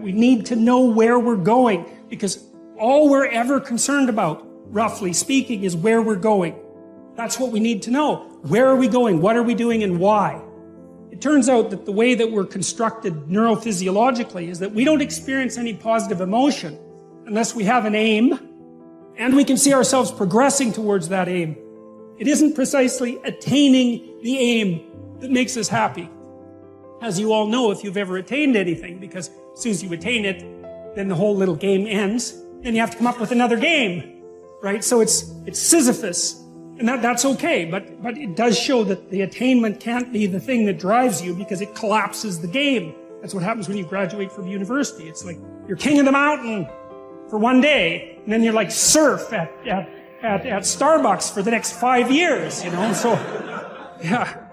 We need to know where we're going, because all we're ever concerned about, roughly speaking, is where we're going. That's what we need to know. Where are we going? What are we doing? And why? It turns out that the way that we're constructed neurophysiologically is that we don't experience any positive emotion unless we have an aim and we can see ourselves progressing towards that aim. It isn't precisely attaining the aim that makes us happy. As you all know, if you've ever attained anything, because as soon as you attain it, then the whole little game ends. Then you have to come up with another game, right? So it's Sisyphus, and that's okay. But it does show that the attainment can't be the thing that drives you, because it collapses the game. That's what happens when you graduate from university. It's like you're king of the mountain for one day, and then you're like surf at Starbucks for the next 5 years, you know? So, yeah.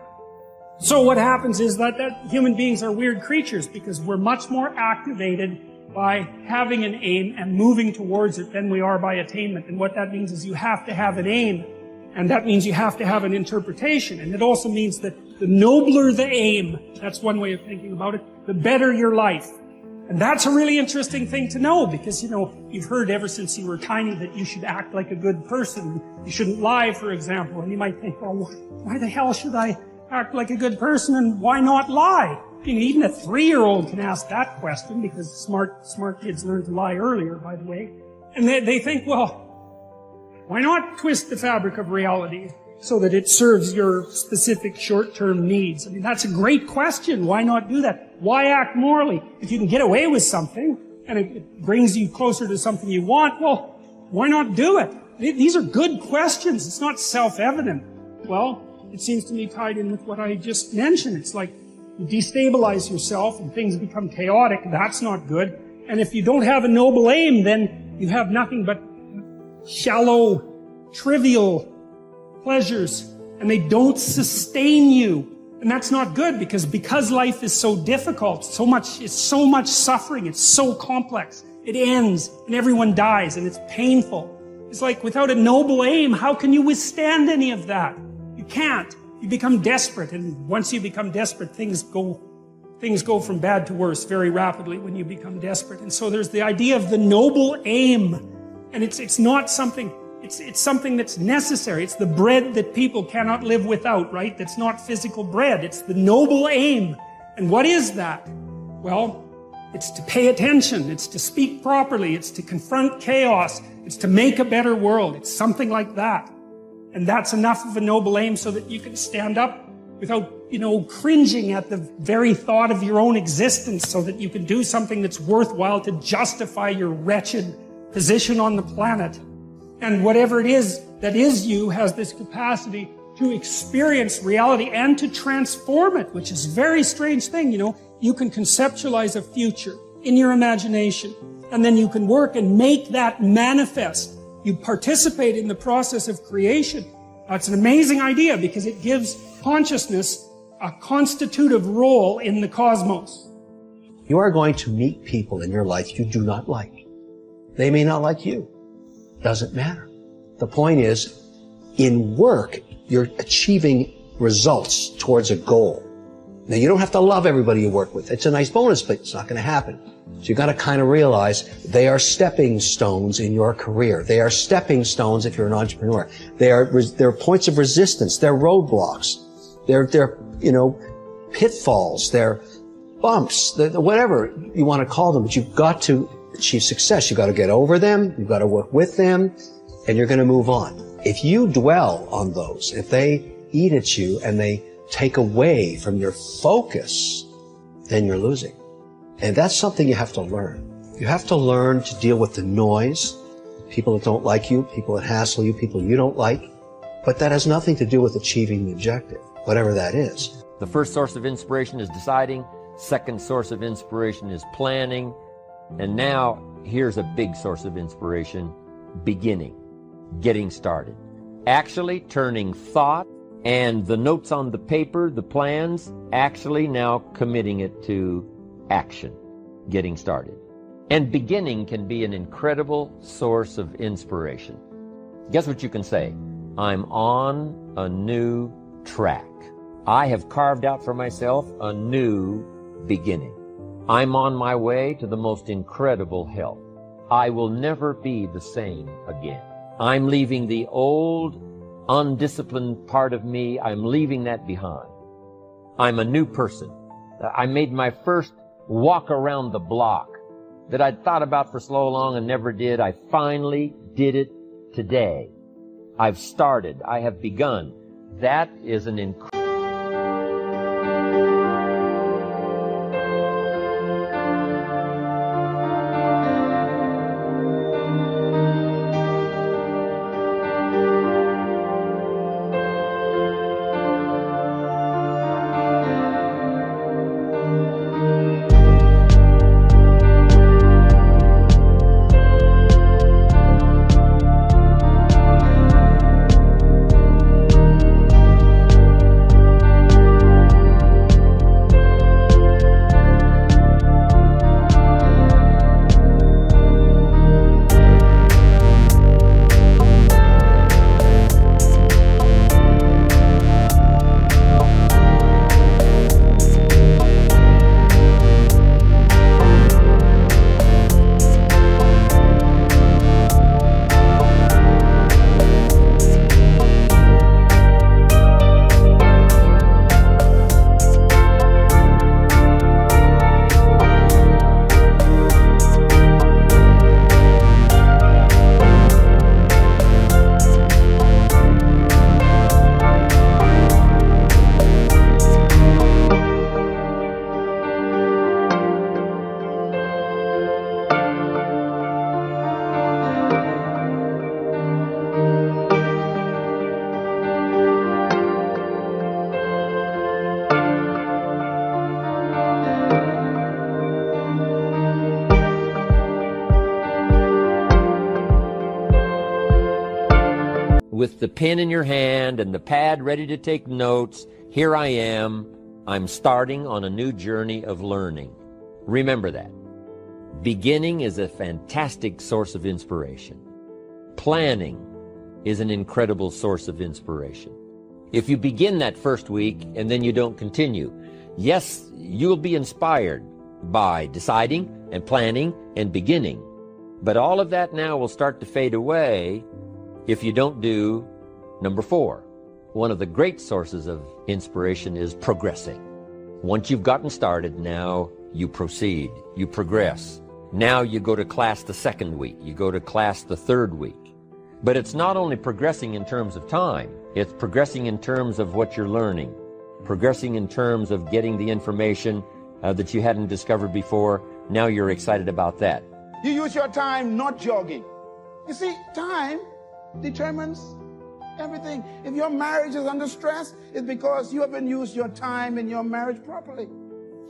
So what happens is that human beings are weird creatures, because we're much more activated by having an aim and moving towards it than we are by attainment. And what that means is you have to have an aim, and that means you have to have an interpretation. And it also means that the nobler the aim, that's one way of thinking about it, the better your life. And that's a really interesting thing to know, because, you know, you've heard ever since you were tiny that you should act like a good person. You shouldn't lie, for example. And you might think, well, why the hell should I act like a good person, and why not lie? You know, even a 3-year-old can ask that question, because smart kids learn to lie earlier, by the way. And they think, well, why not twist the fabric of reality so that it serves your specific short-term needs? I mean, that's a great question. Why not do that? Why act morally? If you can get away with something, and it brings you closer to something you want, well, why not do it? These are good questions. It's not self-evident. Well, it seems to me tied in with what I just mentioned. It's like you destabilize yourself and things become chaotic. That's not good. And if you don't have a noble aim, then you have nothing but shallow, trivial pleasures, and they don't sustain you. And that's not good, because life is so difficult, it's so much suffering, it's so complex. It ends, and everyone dies, and it's painful. It's like, without a noble aim, how can you withstand any of that? You can't. You become desperate, and once you become desperate, things go from bad to worse very rapidly when you become desperate. And so there's the idea of the noble aim, and it's not something, it's something that's necessary. It's the bread that people cannot live without, right? That's not physical bread. It's the noble aim. And what is that? Well, it's to pay attention. It's to speak properly. It's to confront chaos. It's to make a better world. It's something like that. And that's enough of a noble aim so that you can stand up without, cringing at the very thought of your own existence, so that you can do something that's worthwhile to justify your wretched position on the planet. And whatever it is that is you has this capacity to experience reality and to transform it, which is a very strange thing, You can conceptualize a future in your imagination, and then you can work and make that manifest. You participate in the process of creation. It's an amazing idea, because it gives consciousness a constitutive role in the cosmos. You are going to meet people in your life you do not like. They may not like you. Doesn't matter. The point is, in work, you're achieving results towards a goal. Now, you don't have to love everybody you work with. It's a nice bonus, but it's not going to happen. So you got to kind of realize they are stepping stones in your career. They are stepping stones if you're an entrepreneur. They're points of resistance. They're roadblocks. They're pitfalls. They're bumps. Whatever you want to call them. But you've got to achieve success. You've got to get over them. You've got to work with them, and you're going to move on. If you dwell on those, if they eat at you and they take away from your focus, then you're losing. And that's something you have to learn. You have to learn to deal with the noise, people that don't like you, people that hassle you, people you don't like. But that has nothing to do with achieving the objective, whatever that is. The first source of inspiration is deciding. Second source of inspiration is planning. And now, here's a big source of inspiration: beginning, getting started. Actually turning thought and the notes on the paper, the plans, actually now committing it to action, getting started. And beginning can be an incredible source of inspiration. Guess what you can say? I'm on a new track. I have carved out for myself a new beginning. I'm on my way to the most incredible health. I will never be the same again. I'm leaving the old, undisciplined part of me. I'm leaving that behind. I'm a new person. I made my first walk around the block that I'd thought about for so long and never did. I finally did it today. I've started. I have begun. That is an incredible... With the pen in your hand and the pad ready to take notes, here I am. I'm starting on a new journey of learning. Remember that. Beginning is a fantastic source of inspiration. Planning is an incredible source of inspiration. If you begin that first week and then you don't continue, yes, you'll be inspired by deciding and planning and beginning. But all of that now will start to fade away if you don't do number 4. One of the great sources of inspiration is progressing. Once you've gotten started, now you proceed, you progress. Now you go to class the second week, you go to class the third week. But it's not only progressing in terms of time, it's progressing in terms of what you're learning, progressing in terms of getting the information that you hadn't discovered before. Now you're excited about that. You use your time not jogging. You see, time determines everything. If your marriage is under stress, it's because you haven't used your time in your marriage properly.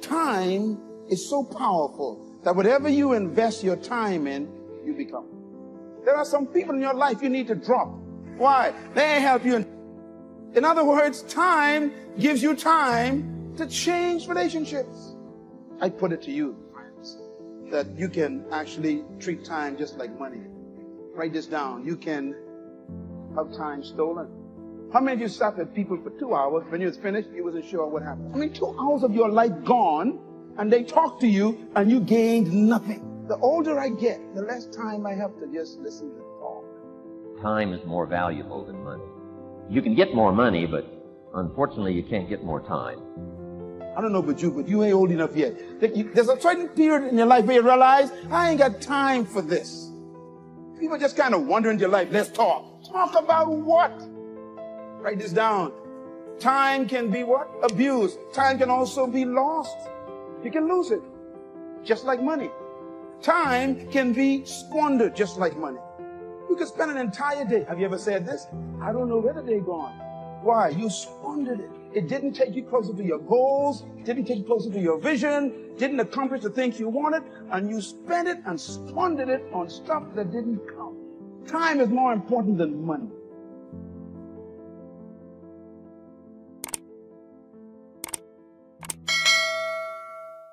Time is so powerful that whatever you invest your time in, you become. There are some people in your life you need to drop. Why? They ain't help you. In other words, time gives you time to change relationships. I put it to you, friends, that you can actually treat time just like money. Write this down. You can have time stolen. How many of you sat with people for 2 hours? When you was finished, you wasn't sure what happened. I mean, 2 hours of your life gone, and they talked to you, and you gained nothing. The older I get, the less time I have to just listen to talk. Time is more valuable than money. You can get more money, but unfortunately you can't get more time. I don't know about you, but you ain't old enough yet. There's a certain period in your life where you realize, I ain't got time for this. People just kind of wander into your life. Let's talk. Talk about what? Write this down. Time can be what? Abused. Time can also be lost. You can lose it, just like money. Time can be squandered, just like money. You could spend an entire day. Have you ever said this? I don't know where the day gone. Why? You squandered it. It didn't take you closer to your goals, didn't take you closer to your vision, didn't accomplish the things you wanted, and you spent it and squandered it on stuff that didn't count. Time is more important than money.